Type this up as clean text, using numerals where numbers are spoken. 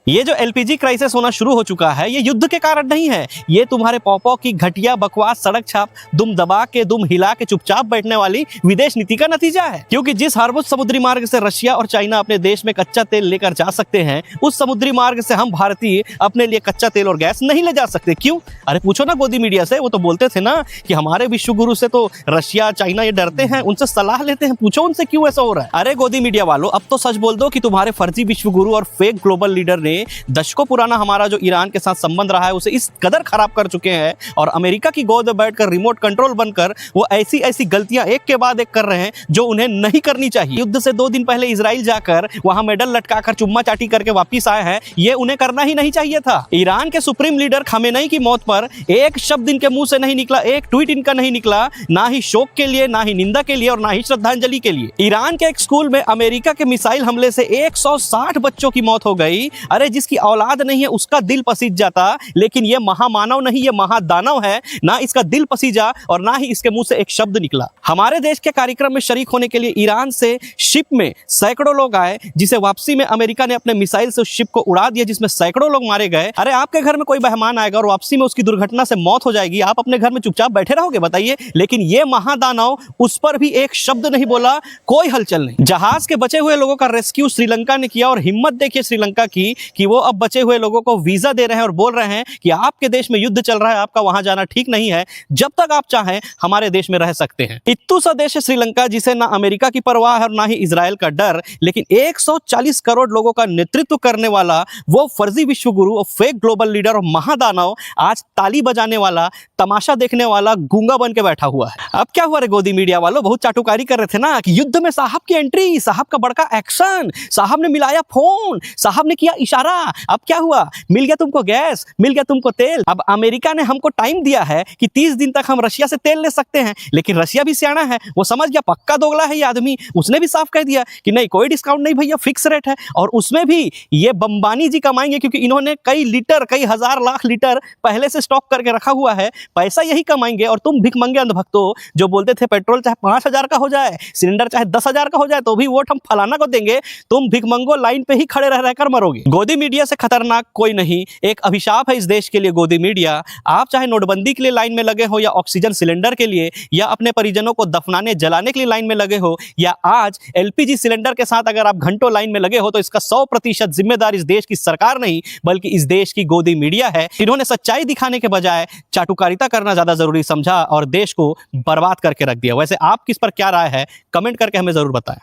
ये जो LPG crisis होना शुरू हो चुका है, ये युद्ध के कारण नहीं है। ये तुम्हारे पौपौ की घटिया बकवास सड़क छाप दुम दबा के दुम हिला के चुपचाप बैठने वाली विदेश नीति का नतीजा है। क्योंकि जिस हॉर्मुज़ समुद्री मार्ग से रशिया और चाइना अपने देश में कच्चा तेल लेकर जा सकते हैं, उस समुद्री मार्ग से हम भारतीय अपने लिए कच्चा तेल और गैस नहीं ले जा सकते। क्यों? अरे पूछो ना गोदी मीडिया से। वो तो बोलते थे ना कि हमारे विश्व गुरु से तो रशिया चाइना ये डरते हैं, उनसे सलाह लेते हैं। पूछो उनसे क्यों ऐसा हो रहा है। अरे गोदी मीडिया वालों, अब तो सच बोल दो कि तुम्हारे फर्जी विश्व गुरु और फेक ग्लोबल लीडर ने दशकों पुराना हमारा जो ईरान के साथ संबंध रहा है उसे इस कदर खराब कर चुके हैं, और अमेरिका की गोद में बैठकर रिमोट कंट्रोल बनकर वो ऐसी ऐसी गलतियां एक के बाद एक कर रहे हैं जो उन्हें नहीं करनी चाहिए। युद्ध से 2 दिन पहले इजराइल जाकर वहां मेडल लटकाकर चुम्मा चाटी करके वापिस आए हैं। ये उन्हें करना ही नहीं चाहिए था। ईरान के सुप्रीम लीडर खामेनेई की मौत पर एक शब्द इनके मुंह से नहीं निकला, एक ट्वीट इनका नहीं निकला, ना ही शोक के लिए, ना ही निंदा के लिए और ना ही श्रद्धांजलि के लिए। ईरान के एक स्कूल में अमेरिका के मिसाइल हमले से 160 बच्चों की मौत हो गई। अरे जिसकी औलाद नहीं है उसका दिल पसीज जाता, लेकिन ये महामानव नहीं, ये महादानव है। ना इसका दिल पसीजा और ना ही इसके मुंह से एक शब्द निकला। हमारे देश के कार्यक्रम में शरीक होने के लिए ईरान से शिप में सैकड़ों लोग आए, जिसे वापसी में अमेरिका ने अपने मिसाइल से उस शिप को उड़ा दिया, जिसमें सैकड़ों लोग मारे गए। अरे आपके घर में कोई मेहमान आएगा और वापसी में उसकी दुर्घटना से मौत हो जाएगी, आप अपने घर में चुपचाप बैठे रहोगे? बताइए। लेकिन ये महादानव उस पर भी एक शब्द नहीं बोला, कोई हलचल नहीं। जहाज के बचे हुए लोगों का रेस्क्यू श्रीलंका ने किया, और हिम्मत देखिए श्रीलंका की कि वो अब बचे हुए लोगों को वीजा दे रहे हैं और बोल रहे हैं कि आपके देश में युद्ध चल रहा है, आपका वहां जाना ठीक नहीं है, जब तक आप चाहें हमारे देश में रह सकते हैं। इत्तू सा देश है श्रीलंका, जिसे ना अमेरिका की परवाह है और ना ही इजराइल का डर, लेकिन 140 करोड़ लोगों का नेतृत्व करने वाला वो फर्जी विश्व गुरु और फेक ग्लोबल लीडर और महादानव आज ताली बजाने वाला, तमाशा देखने वाला गूंगा बन के बैठा हुआ है। अब क्या हुआ रे गोदी मीडिया वालों? बहुत चाटुकारी कर रहे थे ना कि युद्ध में साहब की एंट्री, साहब का बड़का एक्शन, साहब ने मिलाया फोन, साहब ने किया इशारा। अब क्या हुआ? मिल गया तुमको गैस, मिल गया तुमको तेल। अब अमेरिका ने हमको टाइम दिया है कि 30 दिन तक हम रशिया से तेल ले सकते हैं, लेकिन रशिया भी सियाना है, वो समझ गया, पक्का दोगला है ये आदमी। उसने भी साफ कह दिया कि नहीं, कोई डिस्काउंट नहीं भैया, फिक्स रेट है। और उसमें भी ये बंबानी जी कमाएंगे, क्योंकि इन्होंने कई लीटर, कई हजार लाख लीटर पहले से स्टॉक करके रखा हुआ है। पैसा यही कमाएंगे। और तुम भिखमंगे अंधभक्तों जो बोलते थे पेट्रोल चाहे 5,000 का हो जाए, सिलेंडर चाहे 10,000 का हो जाए, तो भी वोट हम फलाना को देंगे, तुम भिखमंगो लाइन पे ही खड़े रह रहकर मरोगे। गोदी मीडिया से खतरनाक कोई नहीं, एक अभिशाप है इस देश के लिए गोदी मीडिया। आप चाहे नोटबंदी के लिए लाइन में लगे हो, या ऑक्सीजन सिलेंडर के लिए, या अपने परिजनों को दफनाने जलाने के लिए लाइन में लगे हो, या आज एलपीजी सिलेंडर के साथ अगर आप घंटों लाइन में लगे हो, तो इसका 100% जिम्मेदार इस देश की सरकार नहीं बल्कि इस देश की गोदी मीडिया है। इन्होंने सच्चाई दिखाने के बजाय चाटुकारिता करना ज्यादा जरूरी समझा और देश को बर्बाद करके रख दिया। वैसे आप किस पर क्या राय है, कमेंट करके हमें जरूर बताएं।